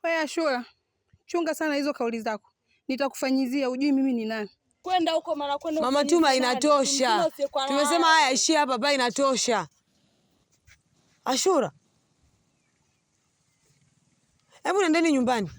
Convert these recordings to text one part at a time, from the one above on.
Wewe Ashura, chunga sana hizo kauli zako. Nitakufanyizia, ujui mimi ni nani. Kwenda huko mara kwenda. Mama Tuma, inatosha. Tumesema haya ishia hapa baba, inatosha. Ashura, hebu nendeni nyumbani.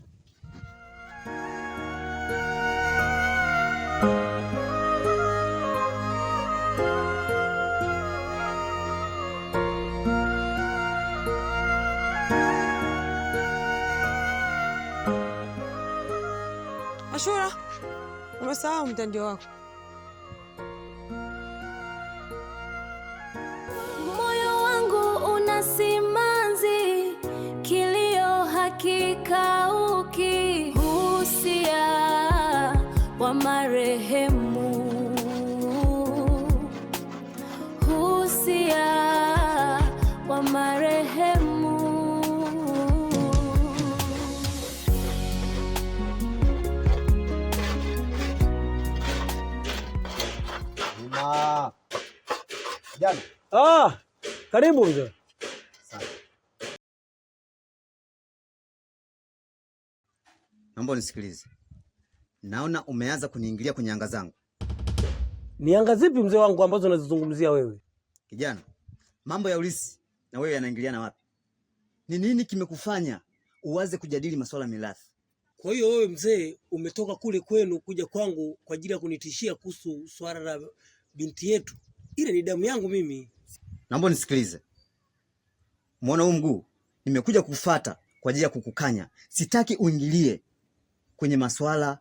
Ashura, umesahau mtandio wako. Moyo wangu una simanzi, kilio hakikauki, husia wa marehemu, husia wa marehemu. Jana. Karibu mzee. Asante. Naomba unisikilize. Naona umeanza kuniingilia kwenye anga zangu. Ni anga zipi mzee wangu ambazo unazizungumzia wewe? Kijana, mambo ya ulisi na wewe yanaingiliana wapi? Ni nini kimekufanya uwaze kujadili masuala mirathi? Kwa hiyo wewe mzee umetoka kule kwenu kuja kwangu kwa ajili ya kunitishia kuhusu swala la binti yetu? Ile ni damu yangu mimi. Naomba nisikilize. Muona huu mguu? Nimekuja kukufuata kwa ajili ya kukukanya. Sitaki uingilie kwenye masuala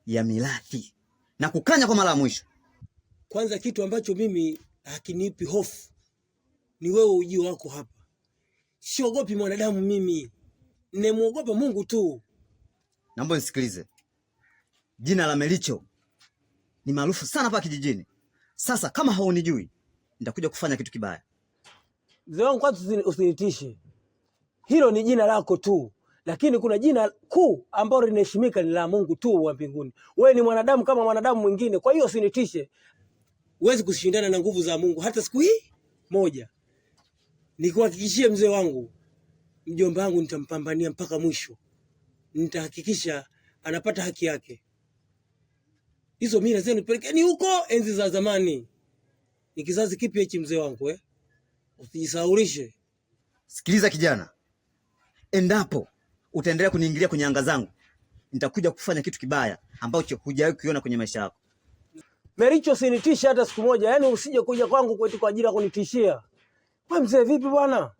ya mirathi. Na kukanya kwa mara ya mwisho. Kwanza kitu ambacho mimi hakinipi hofu ni wewe ujio wako hapa. Siogopi mwanadamu mimi. Nimuogopa Mungu tu. Naomba nisikilize. Jina la Melicho ni maarufu sana hapa kijijini. Sasa kama haunijui, nitakuja kufanya kitu kibaya. Mzee wangu, kwanza usinitishe. Hilo ni jina lako tu, lakini kuna jina kuu ambalo linaheshimika, ni la Mungu tu wa mbinguni. Wewe ni mwanadamu kama mwanadamu mwingine, kwa hiyo usinitishe. Huwezi kushindana na nguvu za Mungu hata siku hii moja. Nikuhakikishie mzee wangu, mjomba wangu nitampambania mpaka mwisho. Nitahakikisha anapata haki yake. Hizo mila zenu pelekeni huko enzi za zamani. Ni kizazi kipi hichi mzee wangu Usijisahaulishe. Sikiliza kijana. Endapo utaendelea kuniingilia kwenye anga zangu, nitakuja kufanya kitu kibaya ambacho hujawahi kuiona kwenye maisha yako. Mericho, usinitishe hata siku moja. Yaani usije kuja kwangu kwetu kwa ajili ya kunitishia. Wewe mzee vipi bwana?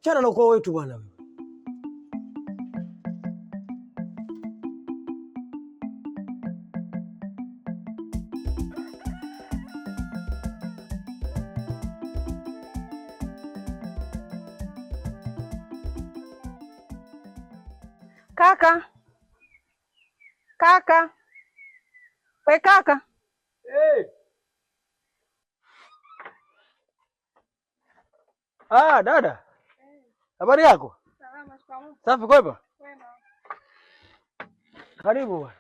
Chana na ukoo wetu bwana. Kaka. We kaka. Hey. Dada. Habari yako? Salama, shikamoo. Safi kwema? Kwema. Karibu bwana.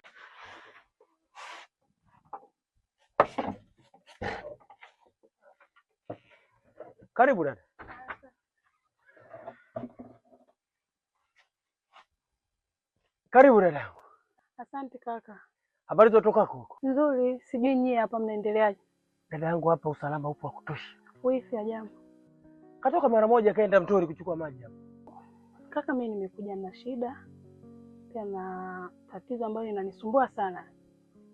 Karibu dada. Karibu dada. Asante kaka. Habari zotoka huko? Nzuri, sijui nyie hapa mnaendeleaje? Dada yangu hapa usalama upo wa kutosha. Wifi ya jambo. Katoka mara moja kaenda mtoni kuchukua maji hapa. Kaka, mimi nimekuja na shida. Pia na tatizo ambalo linanisumbua sana.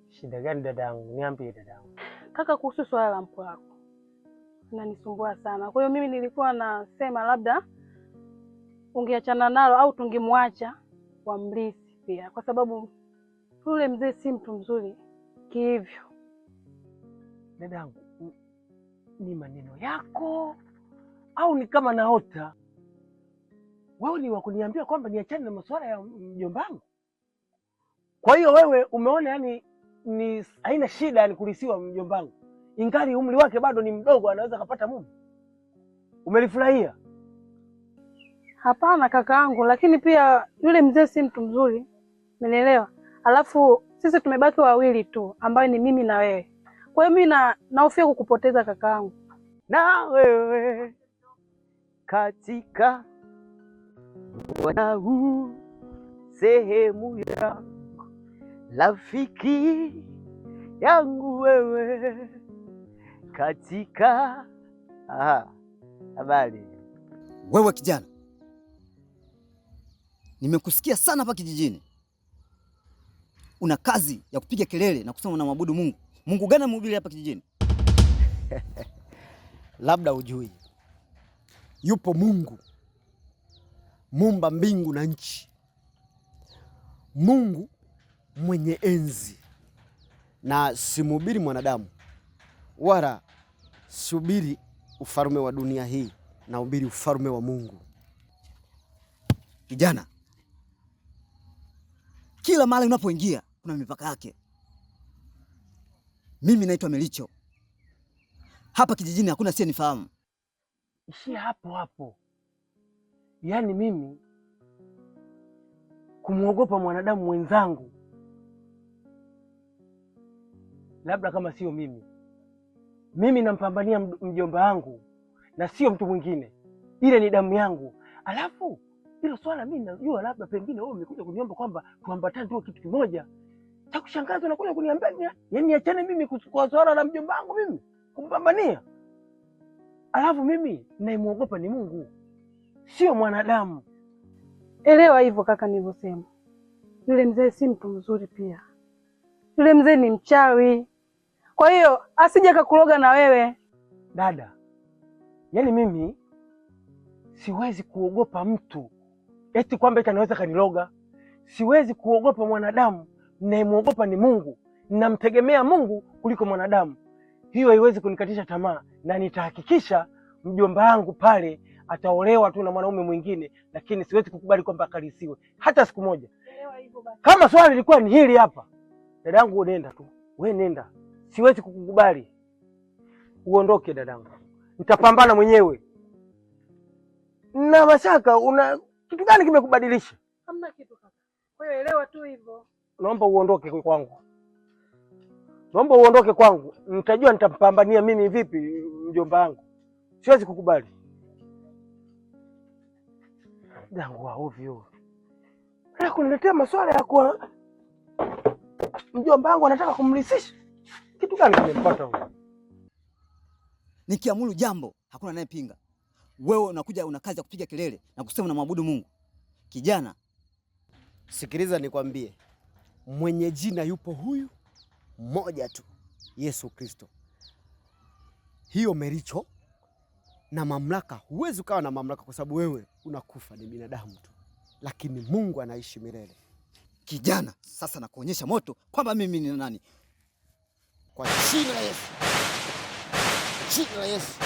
Shida gani dada yangu? Niambie dada yangu. Kaka, kuhusu swala la mpo wako. Linanisumbua sana. Kwa hiyo mimi nilikuwa nasema labda ungeachana nalo au tungemwacha wamlisi pia, kwa sababu yule mzee si mtu mzuri kihivyo. Dadangu, ni maneno yako au ni kama naota? Wewe ni wakuniambia kwamba niachane na masuala ya mjomba wangu? Kwa hiyo wewe umeona yani ni haina shida yani kulisiwa mjomba wangu, ingali umri wake bado ni mdogo, anaweza kupata mume? Umelifurahia? Hapana kakaangu, lakini pia yule mzee si mtu mzuri, umenielewa? Alafu sisi tumebaki wawili tu, ambayo ni mimi na wewe. Kwa hiyo mimi nahofia kukupoteza kakaangu. Na wewe katika wangu, sehemu ya rafiki yangu wewe katika habari. Wewe kijana, nimekusikia sana hapa kijijini. Una kazi ya kupiga kelele na kusema unamwabudu Mungu. Mungu gani mhubiri hapa kijijini? Labda ujui, yupo Mungu muumba mbingu na nchi, Mungu mwenye enzi, na simhubiri mwanadamu wala sihubiri ufalme wa dunia hii, na hubiri ufalme wa Mungu. Kijana, kila mahali unapoingia kuna mipaka yake. Mimi naitwa Melicho. Hapa kijijini hakuna siye nifahamu. Ishia hapo hapo. Yaani mimi kumwogopa mwanadamu mwenzangu, labda kama sio mimi nampambania mjomba wangu na sio mtu mwingine, ile ni damu yangu. Alafu hilo swala mimi najua labda pengine wewe umekuja kuniomba kwamba tuambatane tu kitu kimoja. Cha kushangaza unakuja kuniambia yaani niachane mimi kwa swala la mjomba wangu mimi kumpambania. Alafu mimi naimuogopa ni Mungu, sio mwanadamu. Elewa hivyo kaka, nilivyosema. Yule mzee si mtu mzuri pia. Yule mzee ni mchawi. Kwa hiyo asije kakuloga na wewe. Dada, yaani mimi siwezi kuogopa mtu eti kwamba eti anaweza kaniloga. Siwezi kuogopa mwanadamu, ninayemuogopa ni Mungu. Ninamtegemea Mungu kuliko mwanadamu. Hiyo haiwezi kunikatisha tamaa, na nitahakikisha mjomba wangu pale ataolewa tu na mwanaume mwingine, lakini siwezi kukubali kwamba akalisiwe hata siku moja. Kama swali lilikuwa ni hili hapa, dadangu, nenda tu. Wewe nenda. Siwezi kukubali. Uondoke dadangu. Nitapambana mwenyewe. Na mashaka una kitu gani kimekubadilisha? Hamna kitu kaka. Kwa hiyo elewa tu hivyo. Naomba uondoke kwangu. Naomba uondoke kwangu. Nitajua nitampambania mimi vipi mjomba wangu. Siwezi kukubali. Dangu wa ovyo. Na kuniletea maswala ya kwa mjomba wangu anataka kumlisisha. Kitu gani kimempata huyo? Nikiamuru jambo hakuna anayepinga. Wewe unakuja una kazi ya kupiga kelele na kusema unamwabudu Mungu. Kijana, sikiliza nikwambie. Mwenye jina yupo huyu mmoja tu, Yesu Kristo. Hiyo Melicho na mamlaka, huwezi ukawa na mamlaka kwa sababu wewe unakufa, ni binadamu tu. Lakini Mungu anaishi milele. Kijana, sasa nakuonyesha moto kwamba mimi ni nani. Kwa jina la Yesu. Jina la Yesu.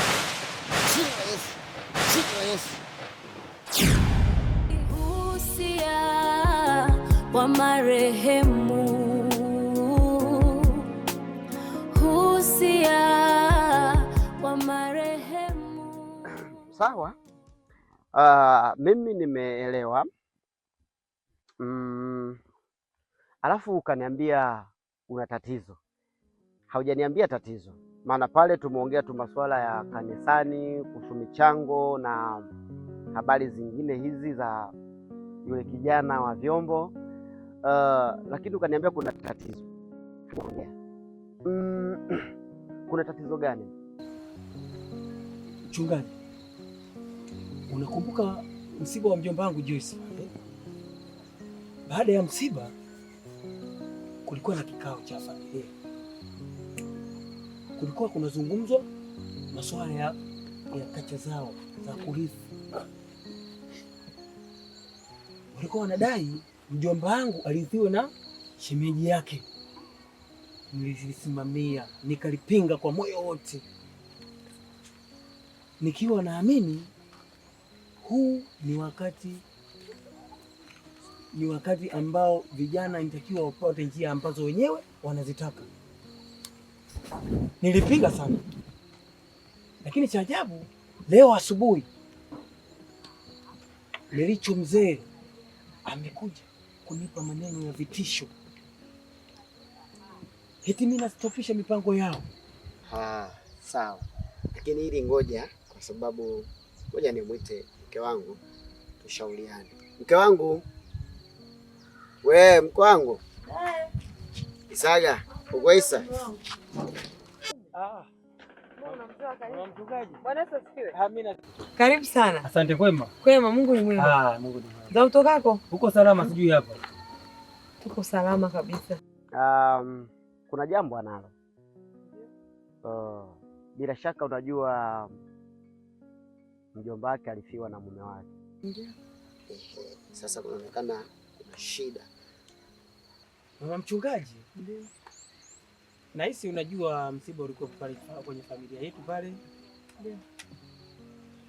Jina la Yesu. Jina la Yesu. Usia wa marehemu. Usia wa marehemu. Sawa. Mimi nimeelewa. Alafu ukaniambia una tatizo. Haujaniambia tatizo. Maana pale tumeongea tu masuala ya kanisani, kuhusu michango na habari zingine hizi za yule kijana wa vyombo. Lakini ukaniambia kuna tatizo. Kuna tatizo gani? Mchungaji, unakumbuka msiba wa mjomba wangu Joyce? Baada ya msiba kulikuwa na kikao cha familia. Kulikuwa kunazungumzwa masuala ya kacha zao za kurithi. Walikuwa wanadai mjomba wangu arithiwe na shemeji yake. Nilisimamia, nikalipinga kwa moyo wote, nikiwa naamini huu ni wakati ambao vijana inatakiwa wapate njia ambazo wenyewe wanazitaka. Nilipinga sana, lakini cha ajabu leo asubuhi Melicho mzee amekuja kunipa maneno ya vitisho, eti mimi nastopisha mipango yao. Sawa. Lakini hili ngoja, kwa sababu ngoja nimwite mke wangu tushauriane. Mke wangu, we mke wangu Isaga uko Isa? Karibu sana. Asante. Kwema? Kwema, Mungu ni mwema. Mungu ni mwema. Za utokako? Uko salama? Sijui hapa. Tuko salama kabisa. Kuna jambo analo. Bila shaka unajua mjomba wake alifiwa na mume wake. Ndio. Sasa kunaonekana kuna shida. Mama mchungaji? Ndio. Nahisi unajua msiba ulikuwa pale kwenye familia yetu pale. Ndio.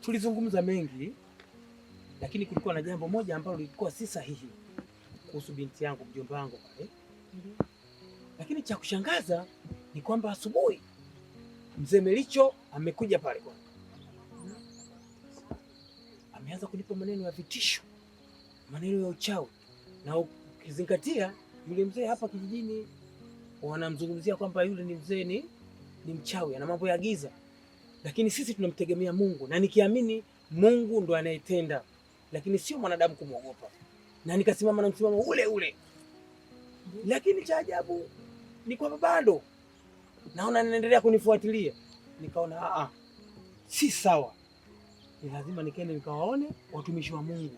Tulizungumza mengi, lakini kulikuwa na jambo moja ambalo lilikuwa si sahihi kuhusu binti yangu, mjomba wangu pale. Ndio. Lakini cha kushangaza ni kwamba asubuhi mzee Melicho amekuja pale kwanza. Ameanza kunipa maneno ya vitisho, maneno ya uchawi, na ukizingatia yule mzee hapa kijijini wanamzungumzia kwamba yule ni mzee ni mchawi, ana mambo ya giza. Lakini sisi tunamtegemea Mungu, na nikiamini Mungu ndo anayetenda, lakini sio mwanadamu kumwogopa. Na nikasimama na msimamo ule ule. Lakini cha ajabu ni kwamba bado naona anaendelea kunifuatilia. Nikaona si sawa, ni lazima nikaende nikawaone watumishi wa Mungu,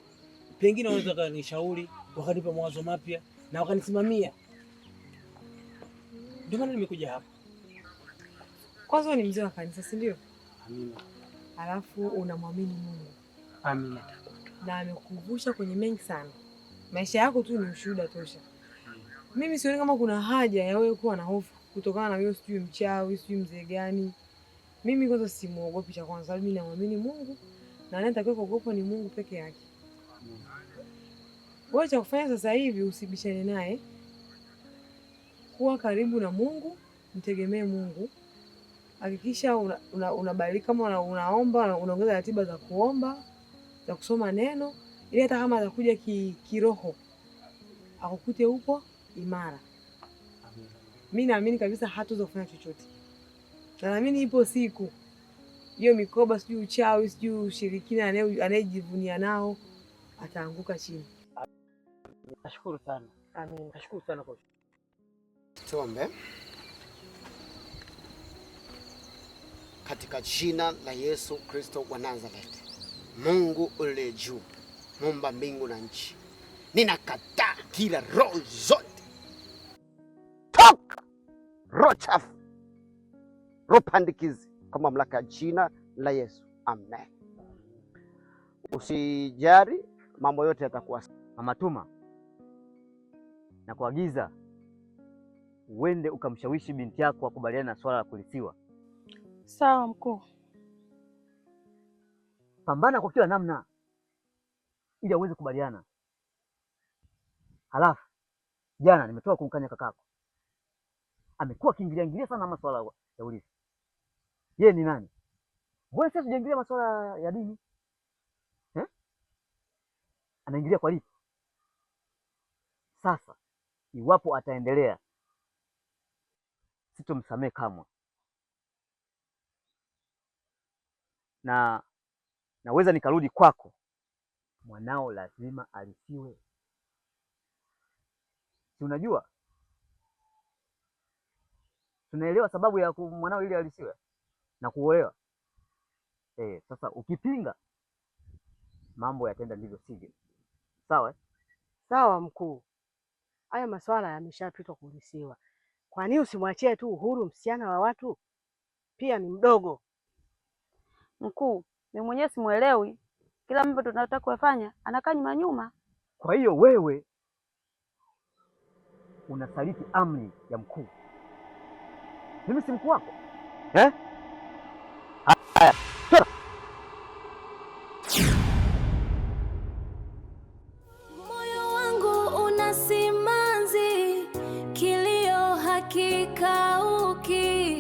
pengine wanaweza kanishauri, wakanipa mawazo mapya na wakanisimamia. Ndio maana nimekuja hapa. Kwanza ni mzee wa kanisa, si ndio? Amina. Alafu unamwamini Mungu. Amina. Na amekuvusha kwenye mengi sana. Maisha yako tu ni ushuhuda tosha. Mimi sioni kama kuna haja ya wewe kuwa na hofu kutokana na wewe sijui mchawi, sijui mzee gani. Mimi kwanza simuogopi, cha kwanza mimi naamini Mungu, na anayetakiwa kuogopa ni Mungu peke yake. Wewe cha kufanya sasa hivi usibishane naye. Kuwa karibu na Mungu, mtegemee Mungu. Hakikisha unabadilika, kama unaomba, unaongeza ratiba za kuomba, za kusoma neno, ili hata kama atakuja kiroho akukute huko imara. Mimi naamini kabisa hatuweza kufanya chochote. Na naamini ipo siku hiyo mikoba, sijui uchawi, sijui ushirikina anayejivunia nao ataanguka chini. Nashukuru sana. Amen. Nashukuru sana kwa Tuombe. Katika jina la Yesu Kristo wa Nazareti, Mungu uliye juu, Muumba mbingu na nchi, ninakataa kila roho zote, toka roho chafu, roho pandikizi, kwa mamlaka ya jina la Yesu. Amen. Usijari, mambo yote yatakuwa sawa. Mama Tuma, na kuagiza uende ukamshawishi binti yako akubaliane na swala la kulisiwa. Sawa mkuu. Pambana kwa kila namna ili aweze kubaliana. Halafu jana nimetoka kumkanya kakako, amekuwa akiingilia sana masuala ya urithi. Yeye ni nani? Mbona sasa tujaingilia masuala ya dini? Anaingilia kwa lipi? Sasa iwapo ataendelea, sitomsamehe kamwe, na naweza nikarudi kwako. Mwanao lazima alisiwe, si unajua? Tunaelewa sababu ya mwanao ili alisiwe na kuolewa. Sasa ukipinga, mambo yataenda ndivyo sivyo. Sawa? Sawa mkuu, haya maswala yameshapitwa kulisiwa. Kwa nini usimwachie tu uhuru msichana wa watu? Pia ni mdogo. Mkuu, mimi mwenyewe simuelewi. Kila mambo tunataka kufanya anakaa nyuma. Kwa hiyo wewe unasaliti amri ya mkuu. Mimi si mkuu wako? Haya. Moyo wangu una simanzi, kilio hakikauki.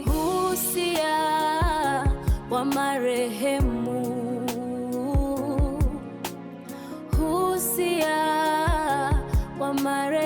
Husia wa marehemu, husia wa marehemu.